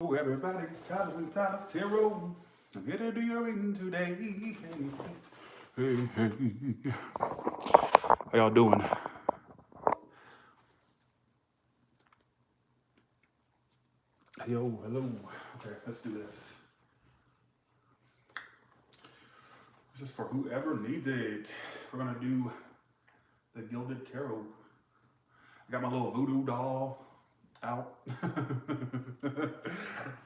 Oh, everybody, it's Tyler's Tarot. I'm here to do your reading today. Hey, hey. How y'all doing? Yo, hello. Okay, let's do this. This is for whoever needs it. We're gonna do the Gilded Tarot. I got my little voodoo doll out.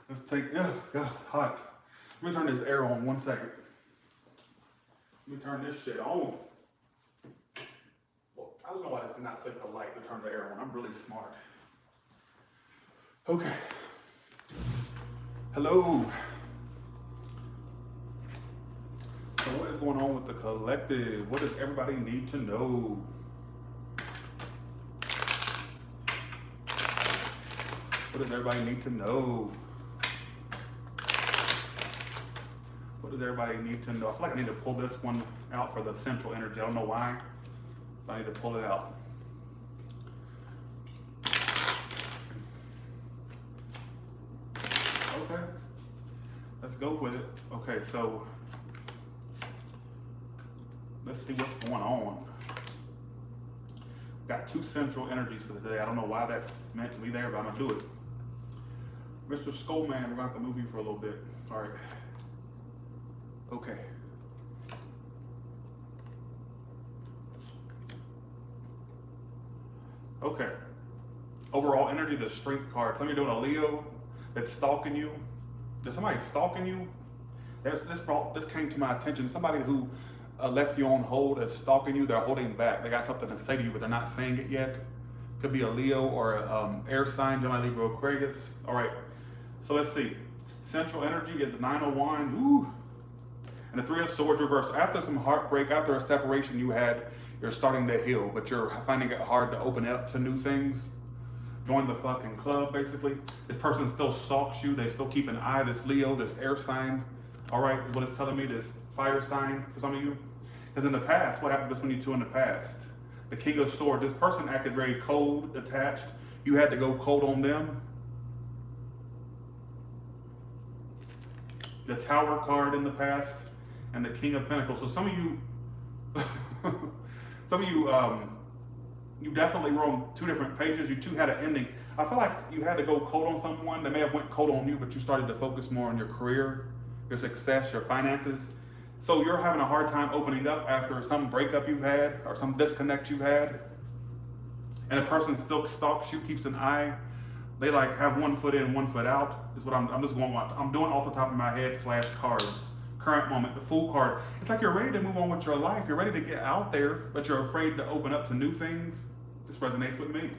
Let's take, yeah, it's hot. Let me turn this air on 1 second. Let me turn this shit on. Well, I don't know why this did not flick the light to turn the air on. I'm really smart. Okay. Hello. So what is going on with the collective? What does everybody need to know? What does everybody need to know? What does everybody need to know? I feel like I need to pull this one out for the central energy. I don't know why, but I need to pull it out. Okay, let's go with it. Okay, so let's see what's going on. Got two central energies for the day. I don't know why that's meant to be there, but I'm gonna do it. Mr. Skullman, we're gonna have to move you for a little bit. All right. Okay. Okay. Overall energy, the Strength card. Tell me you're doing a Leo that's stalking you. There's somebody stalking you. This came to my attention. Somebody who left you on hold is stalking you. They're holding back. They got something to say to you, but they're not saying it yet. Could be a Leo or a air sign, Gemini, Libra, Aquarius. All right. So let's see. Central energy is the 9 of Wands. Ooh. And the 3 of Swords reversed. After some heartbreak, after a separation you had, you're starting to heal, but you're finding it hard to open up to new things. Join the fucking club, basically. This person still stalks you. They still keep an eye. This Leo, this air sign. All right, what it's telling me, this fire sign for some of you. Because in the past, what happened between you two in the past? The King of Swords, this person acted very cold, detached. You had to go cold on them. The Tower card in the past, and the King of Pentacles. So some of you, you definitely were on two different pages. You two had an ending. I feel like you had to go cold on someone. They may have went cold on you, but you started to focus more on your career, your success, your finances. So you're having a hard time opening up after some breakup you've had or some disconnect you've had. And a person still stalks you, keeps an eye. They like have 1 foot in, 1 foot out. Is what I'm doing off the top of my head / cards. Current moment, the Fool card. It's like you're ready to move on with your life. You're ready to get out there, but you're afraid to open up to new things. This resonates with me.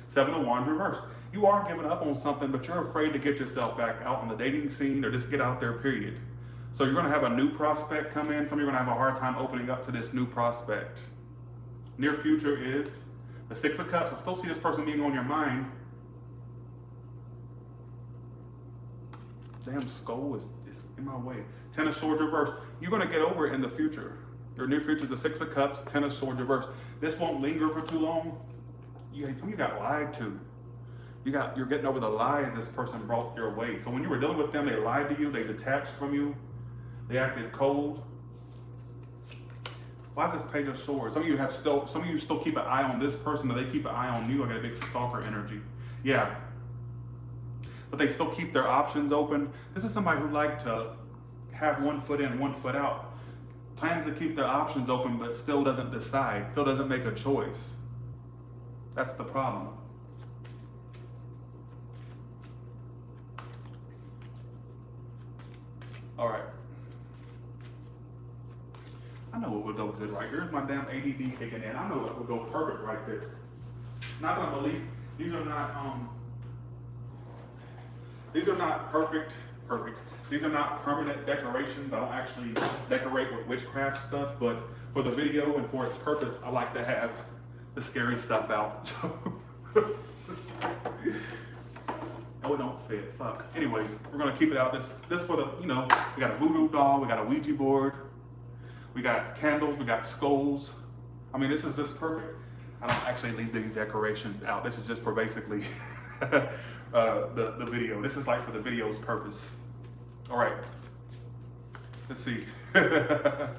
7 of Wands reversed. You are giving up on something, but you're afraid to get yourself back out on the dating scene or just get out there, period. So you're gonna have a new prospect come in. Some of you are gonna have a hard time opening up to this new prospect. Near future is the 6 of Cups. I still see this person being on your mind. Damn, skull is in my way. 10 of Swords reversed. You're gonna get over it in the future. Your near future is the 6 of Cups, 10 of Swords reversed. This won't linger for too long. Some of you got lied to. You're getting over the lies this person brought your way. So when you were dealing with them, they lied to you, they detached from you, they acted cold. Why is this Page of Swords? Some of you still keep an eye on this person, but they keep an eye on you. I got a big stalker energy. Yeah. But they still keep their options open. This is somebody who like to have 1 foot in, 1 foot out. Plans to keep their options open, but still doesn't decide, still doesn't make a choice. That's the problem. All right. I know it would go good right here. Here's my damn ADD kicking in. I know it would go perfect right there. Not gonna believe these are not perfect. These are not permanent decorations. I don't actually decorate with witchcraft stuff, but for the video and for its purpose, I like to have the scary stuff out. Oh, it don't fit. Fuck. Anyways, we're gonna keep it out. This for the, we got a voodoo doll, we got a Ouija board, we got candles, we got skulls. I mean, this is just perfect. I don't actually leave these decorations out. This is just for basically the video. This is like for the video's purpose. All right. Let's see. I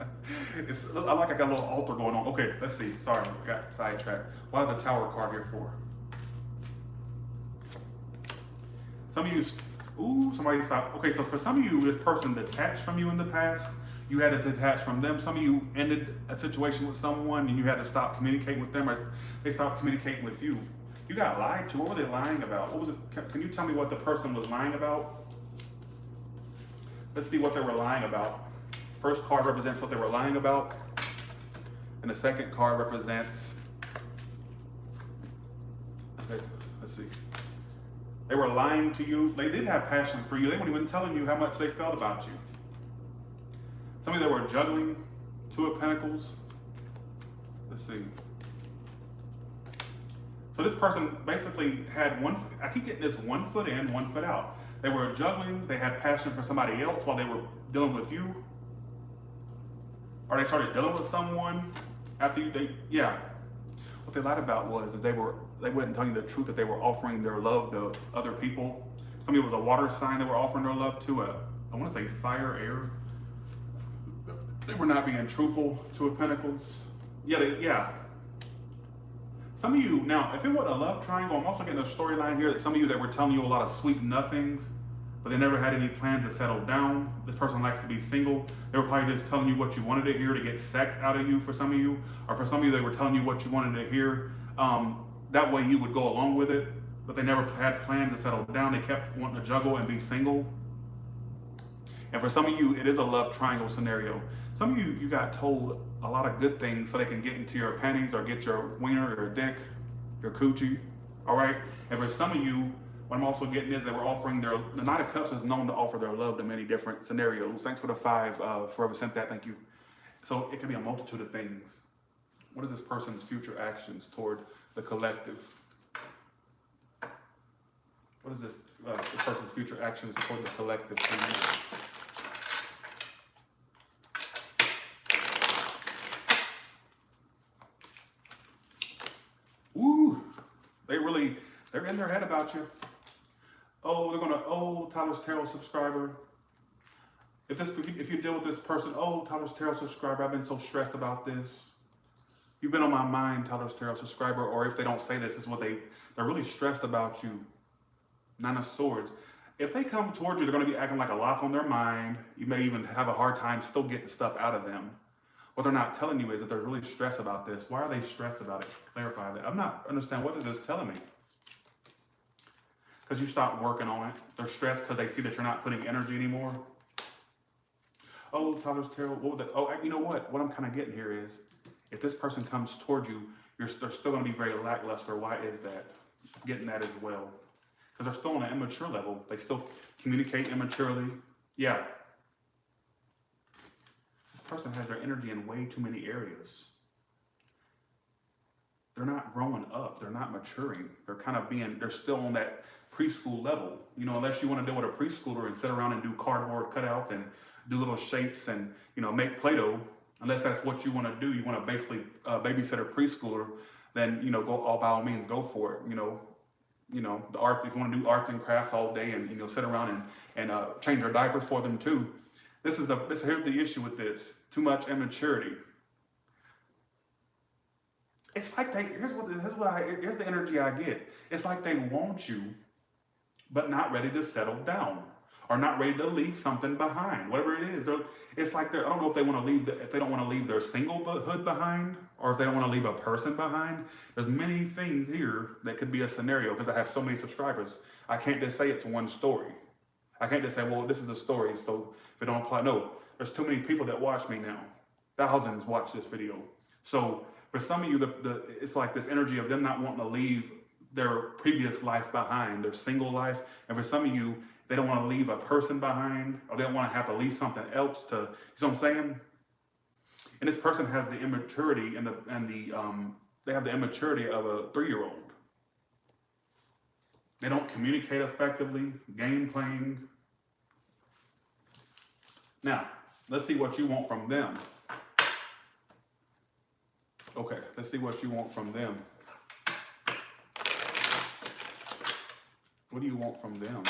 like I got a little altar going on. Okay, let's see. Sorry, I got sidetracked. Why is the Tower card here for? Some of you, ooh, somebody stopped. Okay, so for some of you, this person detached from you in the past. You had to detach from them. Some of you ended a situation with someone and you had to stop communicating with them, or they stopped communicating with you. You got lied to. What were they lying about? What was it? Can you tell me what the person was lying about? Let's see what they were lying about. First card represents what they were lying about, and the second card represents. Okay, let's see. They were lying to you. They did have passion for you. They weren't even telling you how much they felt about you. Some of you that were juggling, Two of Pentacles. Let's see. So this person basically had I keep getting this 1 foot in, 1 foot out. They were juggling, they had passion for somebody else while they were dealing with you. Or they started dealing with someone after you, What they lied about was that they wouldn't tell you the truth, that they were offering their love to other people. Some of it was a water sign they were offering their love to, I want to say fire, air. They were not being truthful. Two of Pentacles. Some of you, now, if it wasn't a love triangle, I'm also getting a storyline here that some of you that were telling you a lot of sweet nothings, but they never had any plans to settle down. This person likes to be single. They were probably just telling you what you wanted to hear to get sex out of you for some of you. Or for some of you, they were telling you what you wanted to hear. That way you would go along with it, but they never had plans to settle down. They kept wanting to juggle and be single. And for some of you, it is a love triangle scenario. Some of you, you got told a lot of good things so they can get into your panties or get your wiener or dick, your coochie, all right? And for some of you, what I'm also getting is they were offering the Knight of Cups is known to offer their love to many different scenarios. Thanks for the 5, whoever sent that, thank you. So it can be a multitude of things. What is this person's future actions toward the collective? What is this the person's future actions toward the collective? Ooh, they're in their head about you. Oh, Tyler's Tarot subscriber. If you deal with this person, oh, Tyler's Tarot subscriber, I've been so stressed about this. You've been on my mind, Tyler's Tarot subscriber. Or if they don't say this, is what they're really stressed about you. 9 of Swords. If they come towards you, they're going to be acting like a lot's on their mind. You may even have a hard time still getting stuff out of them. What they're not telling you is that they're really stressed about this. Why are they stressed about it? Clarify that. I'm not understanding. What is this telling me? Because you stopped working on it. They're stressed because they see that you're not putting energy anymore. Oh, Tyler's Tarot. You know what? What I'm kind of getting here is, if this person comes towards you, they're still going to be very lackluster. Why is that? Getting that as well. Because they're still on an immature level. They still communicate immaturely. Yeah. This person has their energy in way too many areas. They're not growing up. They're not maturing. They're still on that preschool level. You know, unless you want to deal with a preschooler and sit around and do cardboard cutouts and do little shapes and, make Play-Doh, unless that's what you want to do, you want to basically babysit a preschooler, then, go by all means, go for it. The art, if you want to do arts and crafts all day and, sit around and change their diapers for them too. Here's the issue with this. Too much immaturity. It's like here's the energy I get. It's like they want you, but not ready to settle down, or not ready to leave something behind. Whatever it is, it's like I don't know if they want to leave if they don't want to leave their singlehood behind, or if they don't want to leave a person behind. There's many things here that could be a scenario, because I have so many subscribers. I can't just say it's one story. I can't just say, well, this is the story, so if it don't apply. No, there's too many people that watch me now. Thousands watch this video. So for some of you, it's like this energy of them not wanting to leave their previous life behind, their single life. And for some of you, they don't want to leave a person behind, or they don't want to have to leave something else to, you know what I'm saying? And this person has the immaturity they have the immaturity of a 3-year-old. They don't communicate effectively, game playing. Now, let's see what you want from them. Okay, let's see what you want from them. What do you want from them?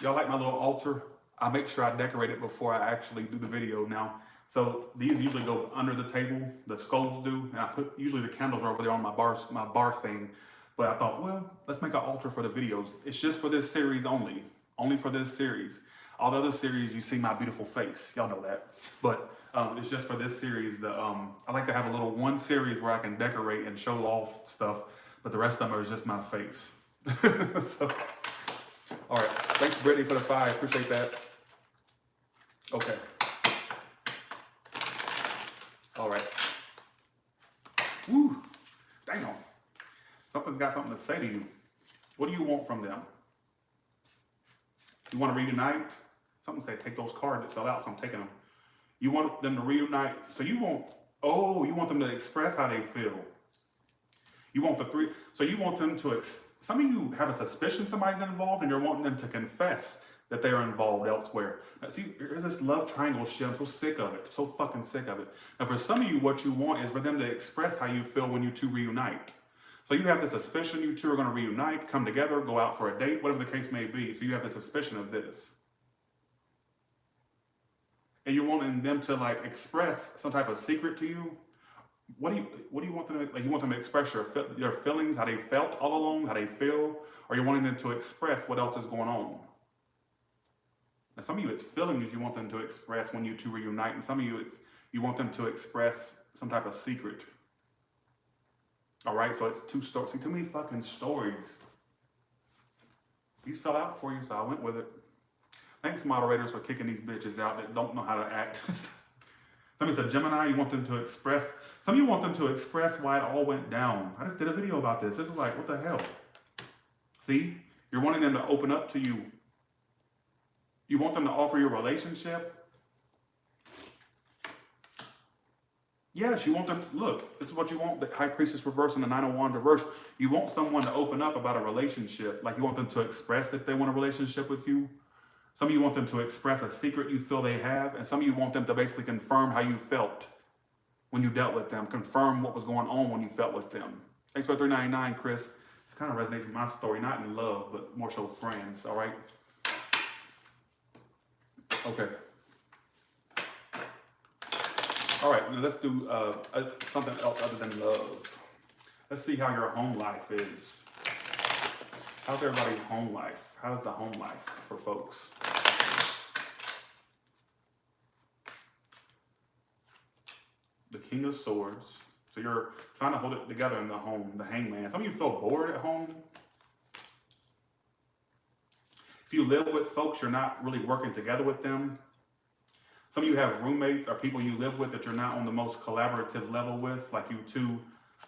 Y'all like my little altar? I make sure I decorate it before I actually do the video now. So these usually go under the table, the skulls do, and I put, usually the candles are over there on my bar thing. But I thought, well, let's make an altar for the videos. It's just for this series only for this series. All the other series, you see my beautiful face. Y'all know that. But it's just for this series. I like to have a little one series where I can decorate and show off stuff, but the rest of them are just my face. So, all right. Thanks, Brittany, for the 5. Appreciate that. Okay. All right. Woo. Damn. Something's got something to say to you. What do you want from them? You want to reunite? Something say, take those cards that fell out, so I'm taking them. You want them to reunite. So you want them to express how they feel. You want you want them to, some of you have a suspicion somebody's involved and you're wanting them to confess that they're involved elsewhere. Now, see, there's this love triangle shit. I'm so sick of it. So fucking sick of it. Now, for some of you, what you want is for them to express how you feel when you two reunite. So you have the suspicion you two are going to reunite, come together, go out for a date, whatever the case may be. So you have the suspicion of this. And you're wanting them to like express some type of secret to you. What do you want them to, like, you want them to express your feelings, how they felt all along, how they feel, or you're wanting them to express what else is going on? Now, some of you, it's feelings you want them to express when you two reunite, and some of you, you want them to express some type of secret. All right, so it's two stories. See, too many fucking stories. These fell out for you, so I went with it. Thanks, moderators, for kicking these bitches out that don't know how to act. Somebody said, Gemini, you want them to express. Some of you want them to express why it all went down. I just did a video about this. This is like, what the hell? See, you're wanting them to open up to you. You want them to offer you a relationship. Yes, you want them to, look, this is what you want, the High Priestess reverse and the 901 reverse. You want someone to open up about a relationship. Like you want them to express that they want a relationship with you. Some of you want them to express a secret you feel they have. And some of you want them to basically confirm how you felt when you dealt with them. Confirm what was going on when you felt with them. Thanks for $3.99, Chris. This kind of resonates with my story, not in love, but more so friends, all right? Okay. All right, now let's do something else other than love. Let's see how your home life is. How's everybody's home life? How's the home life for folks? The King of Swords. So you're trying to hold it together in the home, the Hangman. Some of you feel bored at home. If you live with folks, you're not really working together with them. Some of you have roommates or people you live with that you're not on the most collaborative level with. Like you two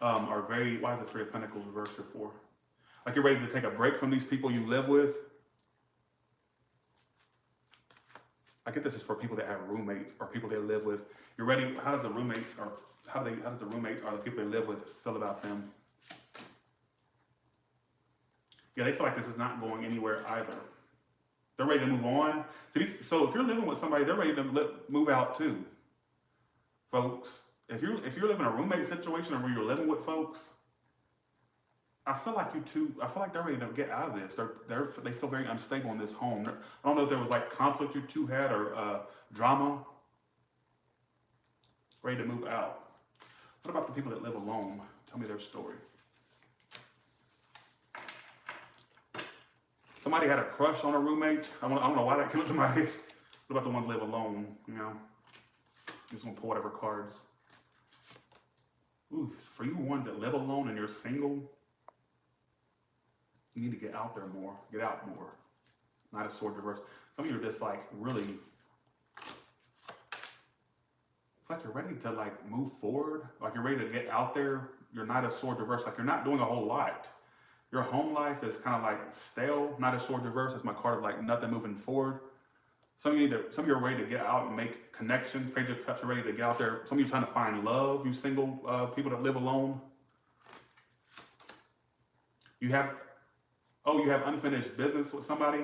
are very, why is this 3 of Pentacles reversed here for? Like you're ready to take a break from these people you live with. I get this is for people that have roommates or people they live with. You're ready, how does the roommates or how does the roommates or the people they live with feel about them? Yeah, they feel like this is not going anywhere either. They're ready to move on. So if you're living with somebody, they're ready to move out too, folks. If you're living a roommate situation or where you're living with folks, I feel like they're ready to get out of this. They feel very unstable in this home. I don't know if there was like conflict you two had or drama. Ready to move out. What about the people that live alone? Tell me their story. Somebody had a crush on a roommate. I don't know why that came to my head. What about the ones that live alone? You know, just gonna pull whatever cards. Ooh, for you ones that live alone and you're single, you need to get out there more. Get out more. Not a sword reverse. Some of you are just like really. It's like you're ready to like move forward. Like you're ready to get out there. You're not a sword reverse. Like you're not doing a whole lot. Your home life is kind of like stale, not a sword reverse. That's my card of like nothing moving forward. Some of you are ready to get out and make connections. Page of Cups are ready to get out there. Some of you are trying to find love. You single people that live alone. You have unfinished business with somebody.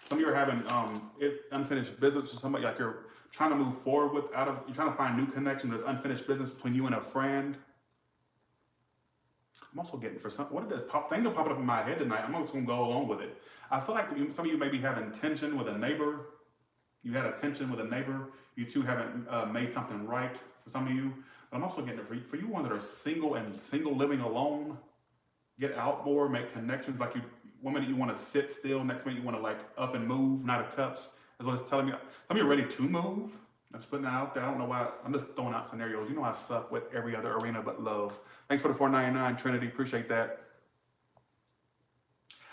Some of you are having unfinished business with somebody. Like you're trying to move forward you're trying to find new connections. There's unfinished business between you and a friend. I'm also getting for some, what it does pop, things are popping up in my head tonight. I'm just gonna go along with it. I feel like some of you may be having tension with a neighbor. You had a tension with a neighbor. You two haven't made something right for some of you. But I'm also getting it for you ones that are single and single living alone. Get out more, make connections. Like you, one minute you want to sit still, next minute you want to like up and move, not a cups. Is what it's telling me. Some of you are ready to move. I'm just putting that out there. I don't know why. I'm just throwing out scenarios. You know I suck with every other arena but love. Thanks for the $4.99, Trinity. Appreciate that.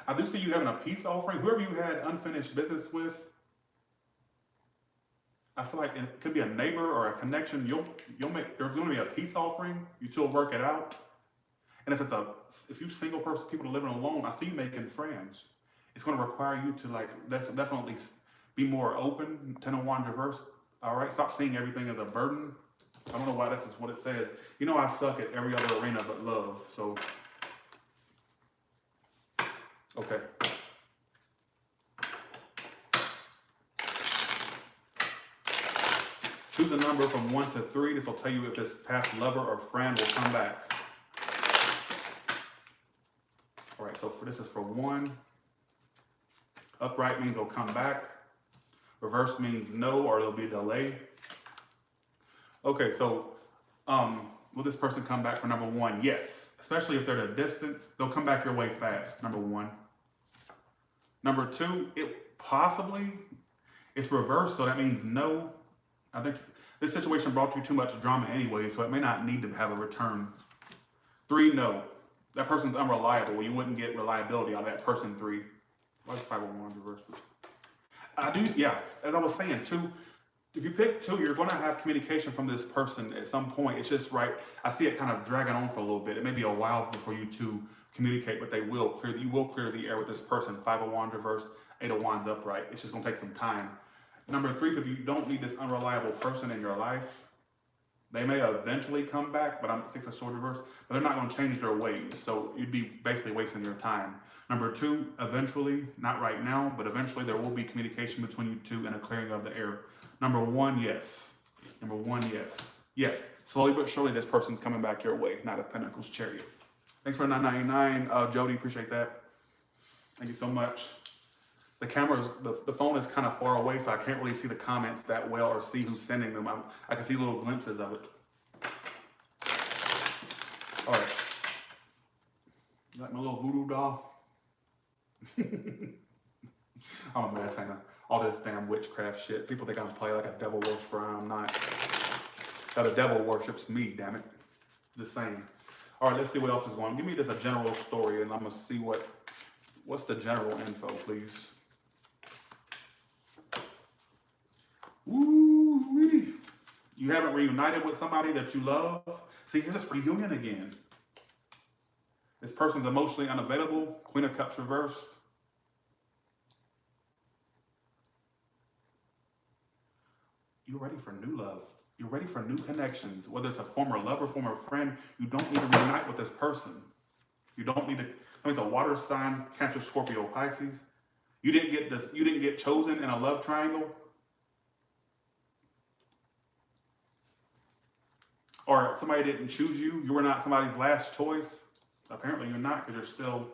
I do see you having a peace offering. Whoever you had unfinished business with, I feel like it could be a neighbor or a connection. You'll make. There's going to be a peace offering. You two will work it out. And if you single person, people living alone, I see you making friends. It's going to require you to like definitely be more open. 10 of Wands reverse. All right, stop seeing everything as a burden. I don't know why this is what it says. You know I suck at every other arena but love. So, okay. Choose a number from 1 to 3. This will tell you if this past lover or friend will come back. All right, so this is for 1. Upright means they'll come back. Reverse means no, or there'll be a delay. Okay, so will this person come back for number 1? Yes, especially if they're at a distance. They'll come back your way fast, number 1. Number 2, it possibly, it's reversed, so that means no. I think this situation brought you too much drama anyway, so it may not need to have a return. 3, no. That person's unreliable. You wouldn't get reliability out of that person. 3. Why is 501 reversed? I do, yeah. As I was saying, 2, if you pick 2, you're going to have communication from this person at some point. It's just right. I see it kind of dragging on for a little bit. It may be a while before you two communicate, but you will clear the air with this person. 5 of Wands reversed, 8 of Wands upright. It's just going to take some time. Number 3, if you don't need this unreliable person in your life, they may eventually come back, but I'm 6 of Swords reversed, but they're not going to change their ways. So you'd be basically wasting your time. Number 2, eventually, not right now, but eventually there will be communication between you two and a clearing of the air. Number 1, yes. Number 1, yes. Yes, slowly but surely this person's coming back your way. Knight of Pentacles, Chariot. Thanks for $9.99, Jody, appreciate that. Thank you so much. The the phone is kind of far away, so I can't really see the comments that well or see who's sending them. I can see little glimpses of it. All right. You like my little voodoo doll? I'm a mess, ain't I? All this damn witchcraft shit. People think I'm playing like a devil worshiper. I'm not. Now the devil worships me, damn it. Just saying. All right, let's see what else is going on. Give me just a general story, and I'm gonna see what's the general info, please. Woo-wee. You haven't reunited with somebody that you love. See, here's this reunion again. This person's emotionally unavailable. Queen of Cups reversed. You're ready for new love. You're ready for new connections. Whether it's a former lover, former friend, you don't need to reunite with this person. You don't need to. I mean, it's a water sign, Cancer, Scorpio, Pisces. You didn't get chosen in a love triangle. Or somebody didn't choose you. You were not somebody's last choice. Apparently you're not, because you're still.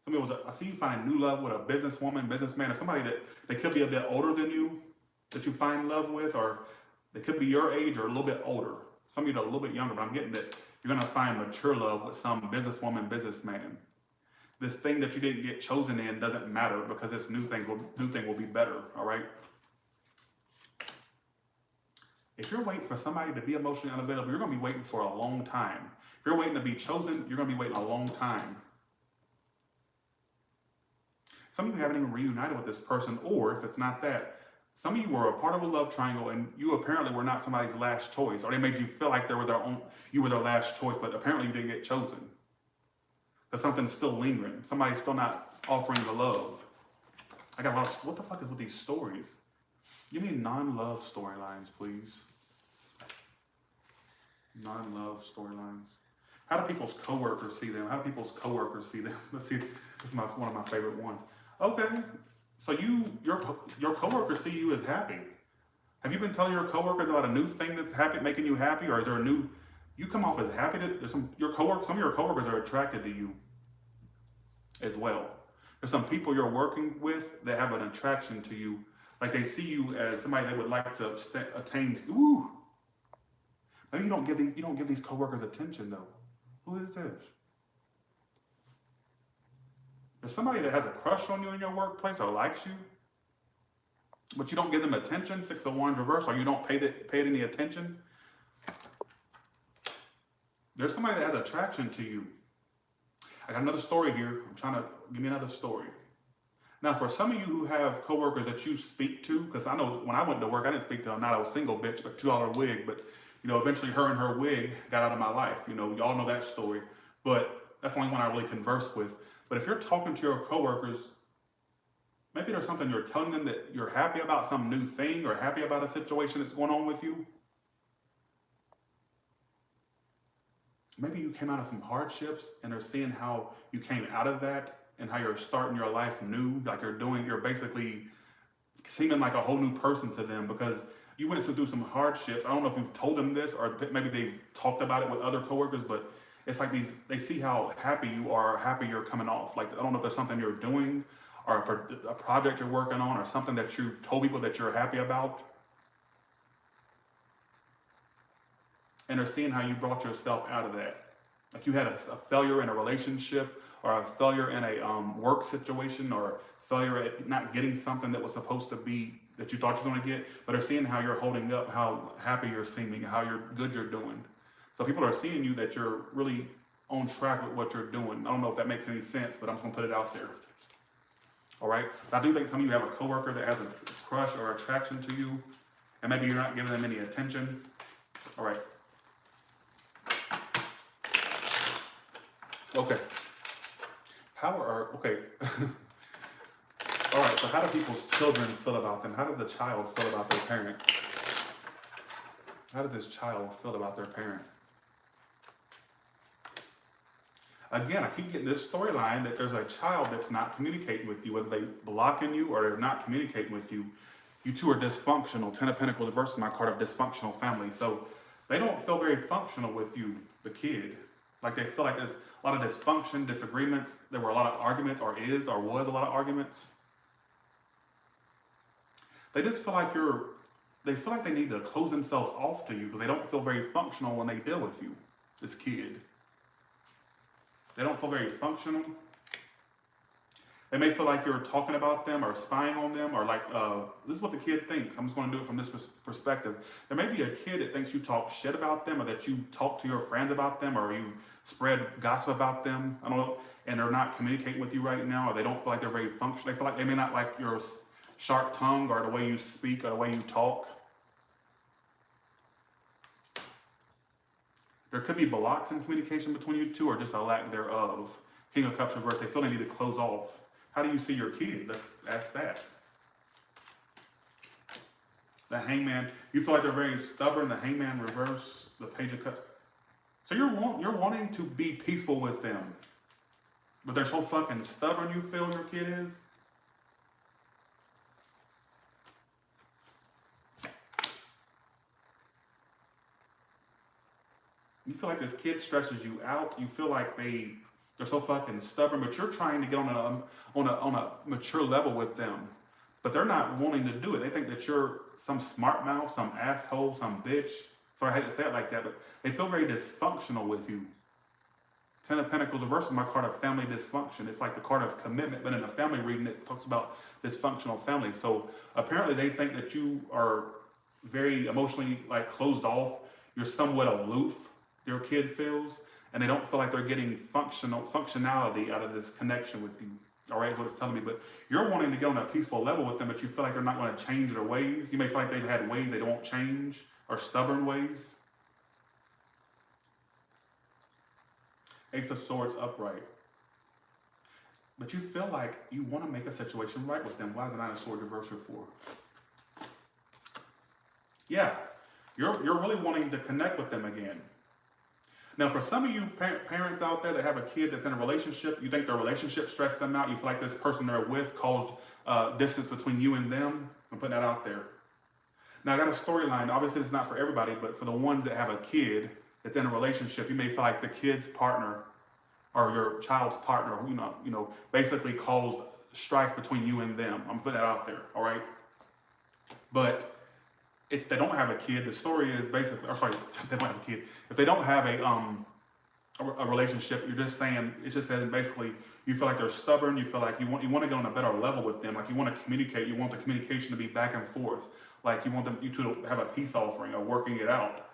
I see you find new love with a businesswoman, businessman, or somebody that they could be a bit older than you, that you find love with, or they could be your age or a little bit older. Some of you are a little bit younger, but I'm getting that you're going to find mature love with some businesswoman, businessman. This thing that you didn't get chosen in doesn't matter, because this new thing will be better, all right? If you're waiting for somebody to be emotionally unavailable, you're going to be waiting for a long time. If you're waiting to be chosen, you're going to be waiting a long time. Some of you haven't even reunited with this person, or if it's not that, some of you were a part of a love triangle and you apparently were not somebody's last choice, or they made you feel like you were their last choice, but apparently you didn't get chosen. Because something's still lingering. Somebody's still not offering the love. I got a lot of, what the fuck is with these stories? Give me non-love storylines, please. Non-love storylines. How do people's coworkers see them? How do people's coworkers see them? Let's see. This is one of my favorite ones. Okay, so your coworkers see you as happy. Have you been telling your coworkers about a new thing that's happy, making you happy, or is there a new you come off as happy to there's some of your coworkers are attracted to you as well. There's some people you're working with that have an attraction to you. Like they see you as somebody they would like to attain. Ooh, maybe you don't give these coworkers attention though. Who is this? There's somebody that has a crush on you in your workplace or likes you, but you don't give them attention. 6 of Wands reverse, or you don't pay it any attention. There's somebody that has attraction to you. I got another story here. I'm trying to give me another story. Now, for some of you who have coworkers that you speak to, because I know when I went to work, I didn't speak to a not a single bitch, but $2 wig. But eventually her and her wig got out of my life. Y'all know that story. But that's the only one I really converse with. But if you're talking to your coworkers, maybe there's something you're telling them that you're happy about some new thing or happy about a situation that's going on with you. Maybe you came out of some hardships and they're seeing how you came out of that and how you're starting your life new. Like you're basically seeming like a whole new person to them because you went through some hardships. I don't know if you've told them this or maybe they've talked about it with other coworkers, but it's like they see how happy you are, happy you're coming off. Like, I don't know if there's something you're doing or a project you're working on or something that you've told people that you're happy about. And they're seeing how you brought yourself out of that. Like you had a failure in a relationship or a failure in a work situation or failure at not getting something that was supposed to be that you thought you were going to get, but they're seeing how you're holding up, how happy you're seeming, how good you're doing. So people are seeing you that you're really on track with what you're doing. I don't know if that makes any sense, but I'm just going to put it out there. All right? But I do think some of you have a coworker that has a crush or attraction to you, and maybe you're not giving them any attention. All right. Okay. Okay. All right, so how do people's children feel about them? How does the child feel about their parent? How does this child feel about their parent? Again, I keep getting this storyline that there's a child that's not communicating with you, whether they're blocking you or they're not communicating with you. You two are dysfunctional. 10 of Pentacles versus my card of dysfunctional family. So they don't feel very functional with you, the kid. Like they feel like there's a lot of dysfunction, disagreements. There were a lot of arguments, or was a lot of arguments. They just feel like they feel like they need to close themselves off to you because they don't feel very functional when they deal with you, this kid. They don't feel very functional. They may feel like you're talking about them or spying on them or like, this is what the kid thinks. I'm just going to do it from this perspective. There may be a kid that thinks you talk shit about them or that you talk to your friends about them or you spread gossip about them. I don't know. And they're not communicating with you right now or they don't feel like they're very functional. They feel like they may not like your sharp tongue or the way you speak or the way you talk. There could be blocks in communication between you two or just a lack thereof. King of Cups reverse, they feel they need to close off. How do you see your kid? Let's ask that. The Hangman, you feel like they're very stubborn. The Hangman reverse, the Page of Cups. So you're wanting to be peaceful with them, but they're so fucking stubborn. You feel your kid is. You feel like this kid stresses you out. You feel like they're so fucking stubborn, but you're trying to get on a mature level with them. But they're not wanting to do it. They think that you're some smart mouth, some asshole, some bitch. Sorry, I hate to say it like that, but they feel very dysfunctional with you. 10 of Pentacles reverse is my card of family dysfunction. It's like the card of commitment, but in a family reading, it talks about dysfunctional family. So apparently they think that you are very emotionally like closed off. You're somewhat aloof, your kid feels, and they don't feel like they're getting functionality out of this connection with you. All right, is what it's telling me. But you're wanting to get on a peaceful level with them, but you feel like they're not going to change their ways. You may feel like they've had ways they don't change, or stubborn ways. Ace of Swords upright. But you feel like you want to make a situation right with them. Why is it Nine of Swords reversal for? Yeah, you're really wanting to connect with them again. Now, for some of you parents out there that have a kid that's in a relationship, you think their relationship stressed them out. You feel like this person they're with caused distance between you and them. I'm putting that out there. Now, I got a storyline. Obviously, it's not for everybody, but for the ones that have a kid, that's in a relationship, you may feel like the kid's partner or your child's partner, basically caused strife between you and them. I'm putting that out there, all right? But if they don't have a kid, the story is basically, or sorry, they don't have a kid. If they don't have a relationship, you're just saying, it's just saying basically you feel like they're stubborn, you feel like you want to get on a better level with them, like you want to communicate, you want the communication to be back and forth, like you want you to have a peace offering or working it out.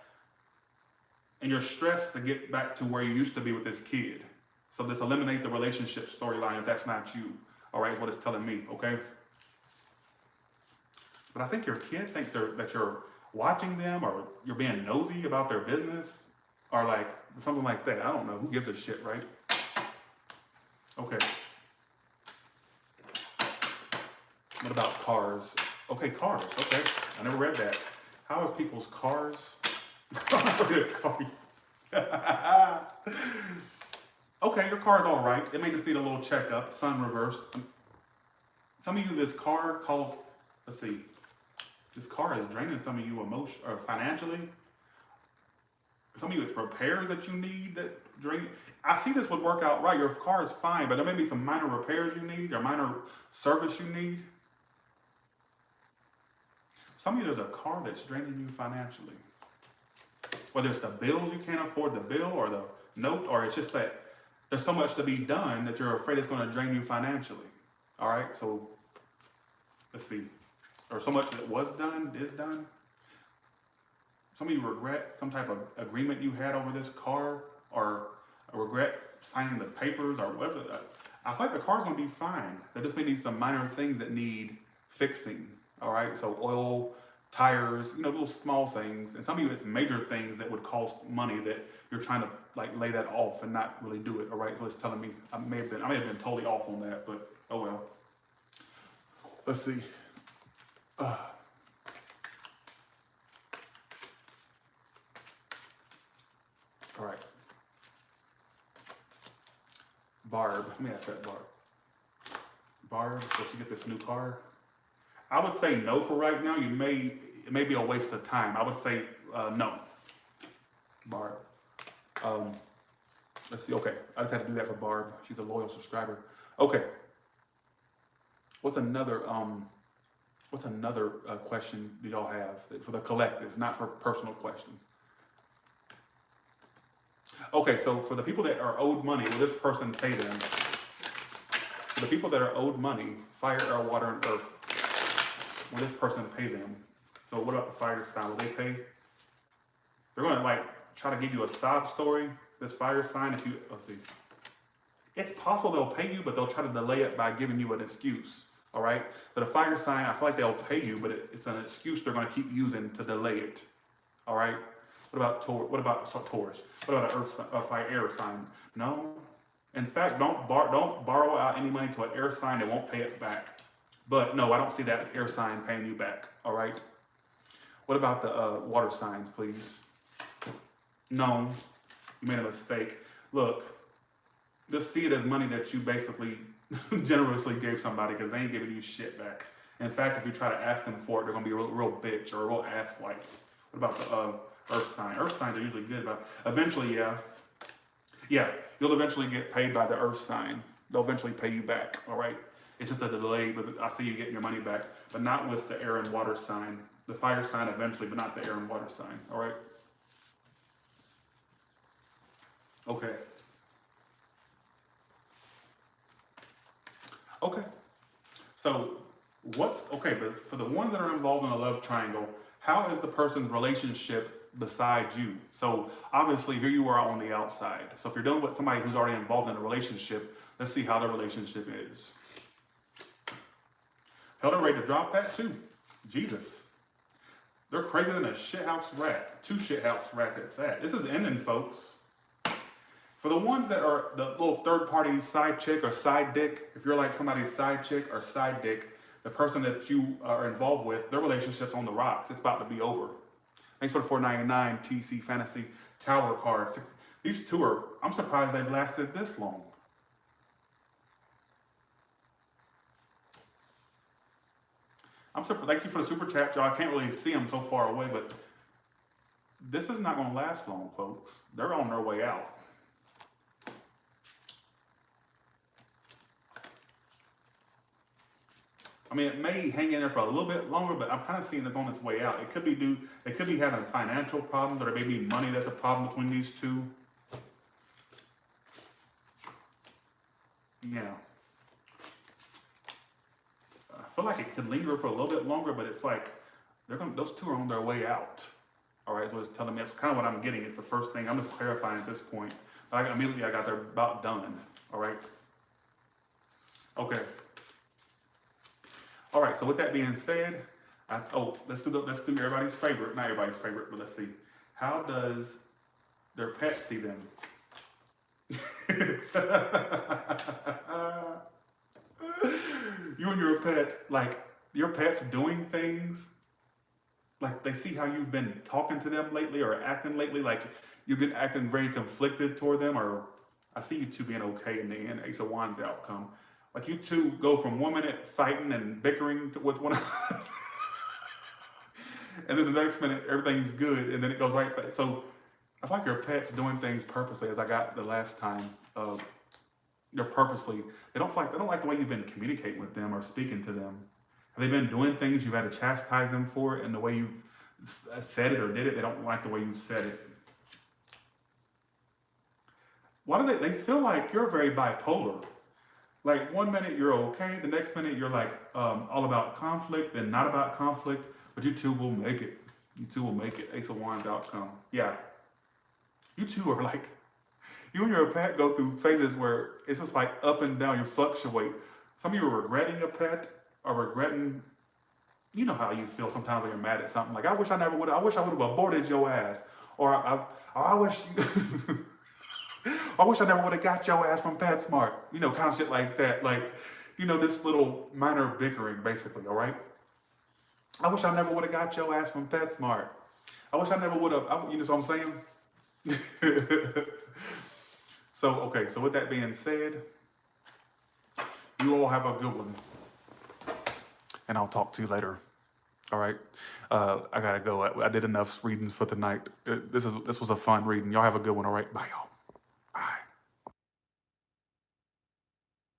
And you're stressed to get back to where you used to be with this kid. So just eliminate the relationship storyline if that's not you. All right, is what it's telling me, okay? But I think your kid thinks that you're watching them or you're being nosy about their business or like something like that. I don't know. Who gives a shit, right? Okay. What about cars? Okay, cars. Okay. I never read that. How is people's cars? Okay, your car's all right. It may just need a little checkup. Sun reversed. Some of you, this car called, let's see, this car is draining some of you emotion or financially. Some of you, it's repairs that you need that drain. I see this would work out right. Your car is fine, but there may be some minor repairs you need or minor service you need. Some of you, there's a car that's draining you financially. Whether it's the bills you can't afford the bill or the note, or it's just that there's so much to be done that you're afraid it's going to drain you financially. All right, so let's see. Or so much that was done is done. Some of you regret some type of agreement you had over this car, or regret signing the papers or whatever. I feel like the car's going to be fine. There just may need some minor things that need fixing. All right, so oil, tires, little small things. And some of you, it's major things that would cost money that you're trying to like lay that off and not really do it. All right, so it's telling me I may have been totally off on that, but oh well. Let's see. All right. Barb, let me ask that Barb. Barb, does she get this new car? I would say no for right now. It may be a waste of time. I would say no. Barb. Let's see. Okay, I just had to do that for Barb. She's a loyal subscriber. Okay. What's another question do y'all have for the collective, not for personal questions? Okay, so for the people that are owed money, will this person pay them? For the people that are owed money, fire, air, water, and earth, will this person pay them? So what about the fire sign? Will they pay? They're going to try to give you a sob story, this fire sign. Let's see. It's possible they'll pay you, but they'll try to delay it by giving you an excuse. All right? But a fire sign, I feel like they'll pay you, but it's an excuse they're going to keep using to delay it. All right? What about Taurus? What about an earth, fire, air sign? No. In fact, don't borrow out any money to an air sign. They won't pay it back. But no, I don't see that air sign paying you back. All right. What about the water signs, please? No, you made a mistake. Look, just see it as money that you basically generously gave somebody because they ain't giving you shit back. In fact, if you try to ask them for it, they're gonna be a real bitch or a real asswipe. What about the earth sign? Earth signs are usually good, but eventually, yeah, you'll eventually get paid by the earth sign. They'll eventually pay you back. All right. It's just a delay, but I see you getting your money back, but not with the air and water sign. The fire sign eventually, but not the air and water sign. All right. Okay. Okay. So but for the ones that are involved in a love triangle, how is the person's relationship besides you? So obviously here you are on the outside. So if you're dealing with somebody who's already involved in a relationship, let's see how their relationship is. Hell, they're ready to drop that too. Jesus. They're crazier than a shithouse rat. 2 shithouse rats at that. This is ending, folks. For the ones that are the little third-party side chick or side dick, if you're like somebody's side chick or side dick, the person that you are involved with, their relationship's on the rocks. It's about to be over. Thanks for the $4.99 TC Fantasy Tower card. These 2 I'm surprised they've lasted this long. Thank you for the super chat, y'all. I can't really see them so far away, but This is not going to last long, folks. They're on their way out. I mean, it may hang in there for a little bit longer, but I'm kind of seeing it's on its way out. It could be they could be having financial problems, or there may be money that's a problem between these two. Yeah. I feel like it could linger for a little bit longer, but it's like those two are on their way out. All right, is what it's telling me. That's kind of what I'm getting. It's the first thing. I'm just clarifying at this point. But immediately I got there about done. All right. Okay. All right. So with that being said, let's do everybody's favorite. Not everybody's favorite, but let's see. How does their pet see them? You and your pet, like your pet's doing things, like they see how you've been talking to them lately or acting lately, like you've been acting very conflicted toward them, or I see you two being okay in the end, Ace of Wands outcome. Like you two go from 1 minute fighting and bickering with one another, and then the next minute everything's good, and then it goes right back. So I feel like your pet's doing things purposely, as I got the last time. They're purposely, they don't like the way you've been communicating with them or speaking to them. Have they been doing things you've had to chastise them for, and the way you said it or did it, they don't like the way you've said it? Why do they feel like you're very bipolar? Like 1 minute you're okay, the next minute you're like all about conflict and not about conflict, but you two will make it. You two will make it. Ace of Wands outcome. Yeah. You two are like, you and your pet go through phases where it's just like up and down, you fluctuate. Some of you are regretting a pet or regretting, you know how you feel sometimes when you're mad at something. Like, I wish I would have aborted your ass. Or I wish, I wish I never would have got your ass from PetSmart. You know, kind of shit like that. Like, you know, this little minor bickering, basically, all right? I wish I never would have got your ass from PetSmart. I wish I never would have, you know what I'm saying? So, okay, so with that being said, you all have a good one. And I'll talk to you later. All right? I gotta go. I did enough readings for tonight. This was a fun reading. Y'all have a good one, all right? Bye, y'all.